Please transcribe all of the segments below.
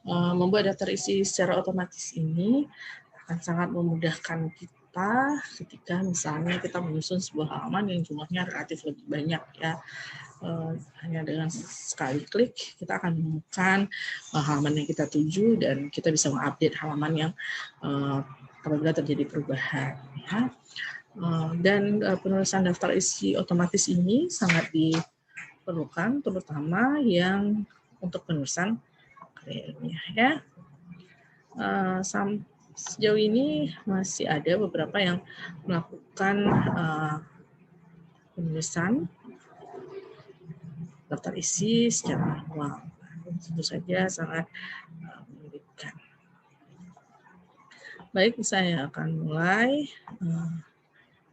Membuat daftar isi secara otomatis ini akan sangat memudahkan kita ketika misalnya kita menyusun sebuah halaman yang jumlahnya relatif lebih banyak ya. Hanya dengan sekali klik kita akan menemukan halaman yang kita tuju dan kita bisa mengupdate halaman yang apabila terjadi perubahan ya. Dan penulisan daftar isi otomatis ini sangat diperlukan terutama yang untuk penulisan karya ilmiah ya. Sejauh ini masih ada beberapa yang melakukan penulisan daftar isi secara manual. Tentu saja sangat menyulitkan. Baik, saya akan mulai.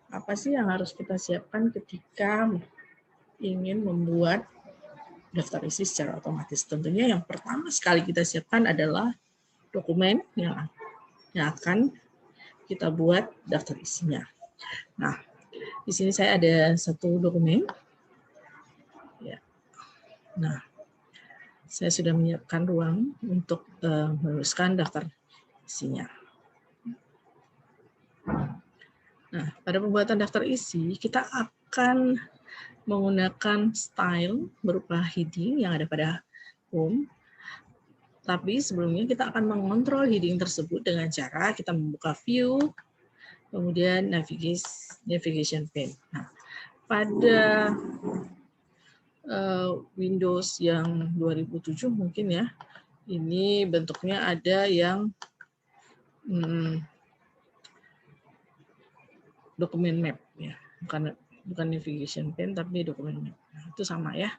Apa sih yang harus kita siapkan ketika ingin membuat daftar isi secara otomatis? Tentunya yang pertama sekali kita siapkan adalah dokumen yang akan kita buat daftar isinya. Nah, di sini saya ada satu dokumen. Ya. Nah, saya sudah menyiapkan ruang untuk menuliskan daftar isinya. Nah, pada pembuatan daftar isi, kita akan menggunakan style berupa heading yang ada pada home. Tapi sebelumnya kita akan mengontrol heading tersebut dengan cara kita membuka view, kemudian navigation pane. Nah, pada Windows yang 2007 mungkin ya, ini bentuknya ada yang dokumen map ya, bukan navigation pane tapi dokumen map. Nah, itu sama ya.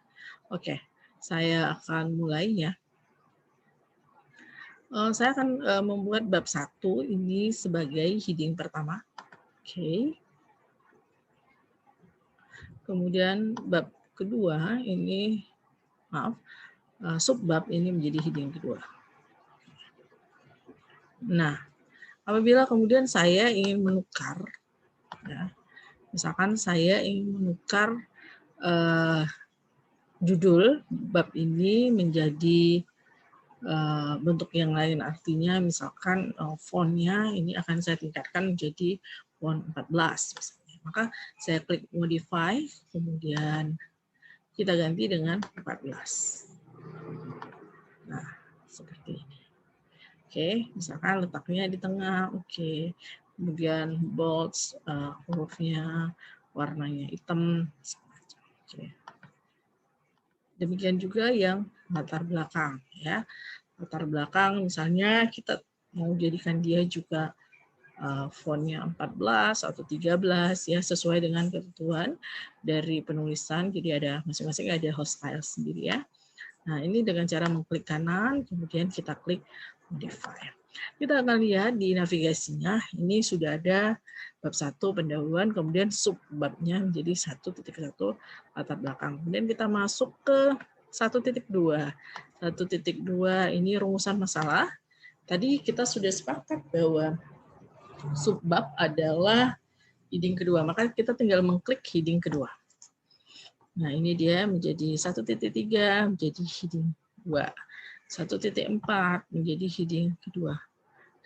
Oke, saya akan mulai ya. Saya akan membuat bab 1 ini sebagai heading pertama. Oke. Kemudian bab kedua ini, subbab ini menjadi heading kedua. Nah, apabila kemudian saya ingin menukar, ya, misalkan saya ingin menukar judul bab ini menjadi bentuk yang lain, artinya misalkan fontnya ini akan saya tingkatkan menjadi font 14 misalnya. Maka saya klik modify, kemudian kita ganti dengan 14. Nah, seperti ini. Oke, misalkan letaknya di tengah, oke. Kemudian bold, hurufnya warnanya hitam, oke. Demikian juga yang latar belakang ya. Latar belakang misalnya kita mau jadikan dia juga fontnya 14 atau 13 ya, sesuai dengan ketentuan dari penulisan. Jadi ada masing-masing ada host style sendiri ya. Nah, ini dengan cara mengklik kanan kemudian kita klik modify. Kita akan lihat di navigasinya ini sudah ada bab 1 pendahuluan, kemudian subbabnya menjadi 1.1 latar belakang. Kemudian kita masuk ke 1.2. 1.2 ini rumusan masalah. Tadi kita sudah sepakat bahwa subbab adalah heading kedua, maka kita tinggal mengklik heading kedua. Nah, ini dia menjadi 1.3 menjadi heading 2. 1.4 menjadi heading kedua.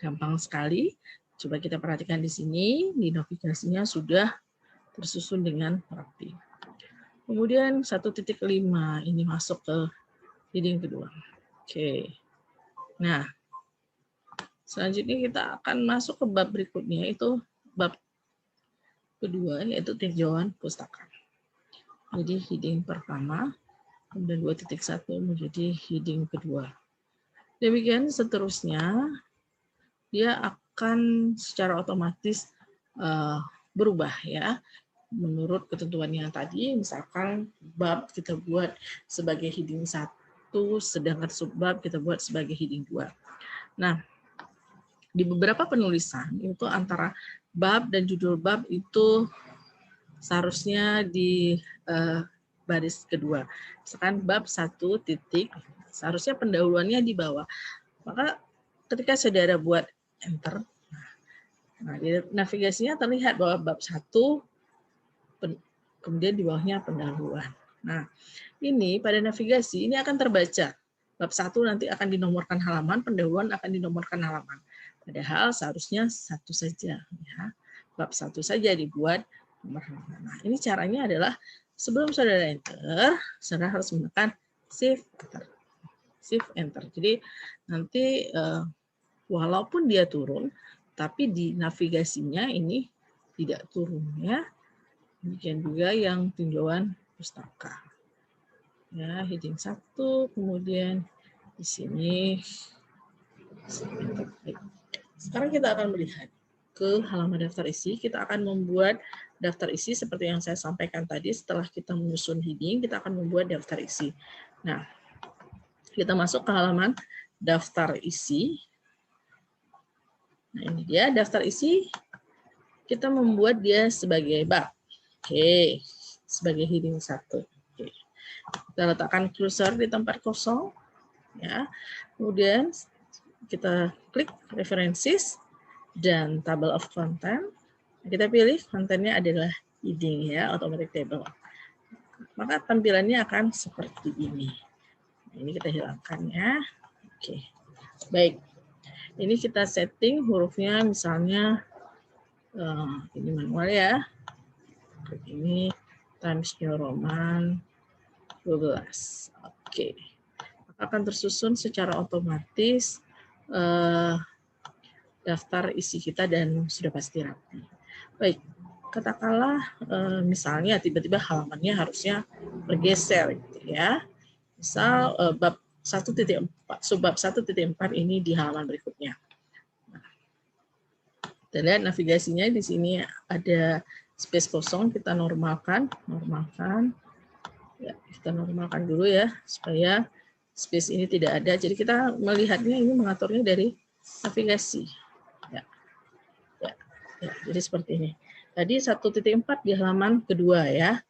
Gampang sekali. Coba kita perhatikan di sini, di navigasinya sudah tersusun dengan rapi. Kemudian 1.5 ini masuk ke heading kedua. Oke. Nah, selanjutnya kita akan masuk ke bab berikutnya, itu bab kedua, yaitu tinjauan pustaka. Jadi heading pertama, kemudian 2.1 menjadi heading kedua. Demikian seterusnya, dia akan secara otomatis berubah ya. Menurut ketentuan yang tadi, misalkan bab kita buat sebagai heading 1, sedangkan subbab kita buat sebagai heading 2. Nah, di beberapa penulisan itu antara bab dan judul bab itu seharusnya di baris kedua. Misalkan bab 1 titik, seharusnya pendahuluannya di bawah. Maka ketika saudara buat enter, nah di navigasinya terlihat bahwa bab 1, kemudian di bawahnya pendahuluan. Nah, ini pada navigasi ini akan terbaca bab 1 nanti akan dinomorkan halaman, pendahuluan akan dinomorkan halaman. Padahal seharusnya satu saja. Ya. Bab 1 saja dibuat nomor halaman. Nah, ini caranya adalah sebelum saudara enter, saudara harus menekan shift enter. Shift enter. Jadi nanti walaupun dia turun, tapi di navigasinya ini tidak turun ya. Demikian juga yang tinjauan pustaka. Ya, heading 1, kemudian di sini. Sekarang kita akan melihat ke halaman daftar isi. Kita akan membuat daftar isi seperti yang saya sampaikan tadi. Setelah kita menyusun heading, kita akan membuat daftar isi. Nah, kita masuk ke halaman daftar isi. Nah, ini dia daftar isi. Kita membuat dia sebagai bab. Oke, sebagai heading 1. Oke. Kita letakkan cursor di tempat kosong. Ya. Kemudian kita klik references dan table of content. Kita pilih kontennya adalah heading ya, automatic table. Maka tampilannya akan seperti ini. Ini kita hilangkan ya. Oke. Baik. Ini kita setting hurufnya misalnya ini manual ya. Ini Times New Roman 12. Oke. Akan tersusun secara otomatis daftar isi kita dan sudah pasti rapi. Baik, katakanlah misalnya tiba-tiba halamannya harusnya bergeser gitu ya. Misal bab 1.4, subbab 1.4 ini di halaman berikutnya. Nah, kita lihat navigasinya di sini ada space kosong, kita normalkan. Ya, kita normalkan dulu ya supaya space ini tidak ada. Jadi kita melihatnya ini mengaturnya dari navigasi. Ya, jadi seperti ini. Tadi 1.4 di halaman kedua ya.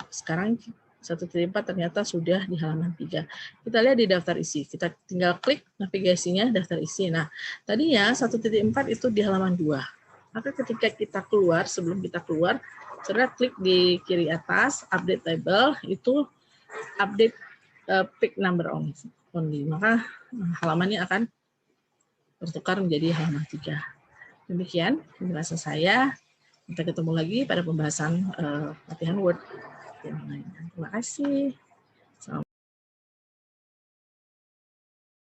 Sekarang 1.4 ternyata sudah di halaman 3. Kita lihat di daftar isi. Kita tinggal klik navigasinya daftar isi. Nah, tadinya 1.4 itu di halaman 2. Maka ketika kita keluar, sebelum kita keluar, saudara klik di kiri atas, update table, itu update pick number only. Maka halamannya akan bertukar menjadi halaman 3. Demikian penjelasan saya. Kita ketemu lagi pada pembahasan latihan Word yang lainnya. Terima kasih.